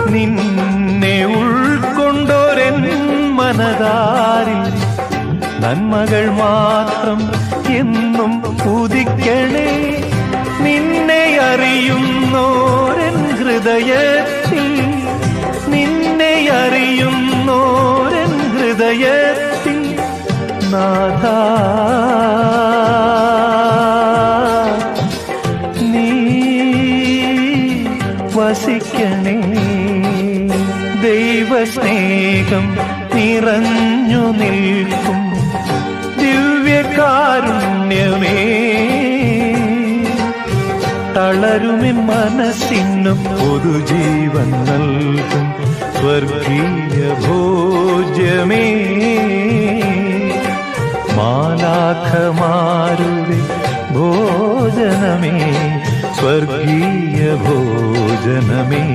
നിന്നെ ഉൾക്കൊണ്ടോരൻ മനതാരിൽ നന്മകൾ മാത്രം എന്നും ഉദിക്കണേ. നിന്നെ അറിയുന്നോരൻ ഹൃദയത്തിൽ, നിന്നെ അറിയുന്നോരൻ ഹൃദയത്തിൽ നാഥാ നീ വസിക്കണേ. ദൈവസ്നേഹം നിറഞ്ഞു നിൽക്കും ദിവ്യകാരുണ്യമേ, തളരുമെൻ മനസ്സിനും പൊതുജീവൻ നൽകും സ്വർഗീയ ഭോജ്യമേ. മാലാഖമാരുടെ ഭോജനമേ, സ്വർഗീയ ഭോജനമേ.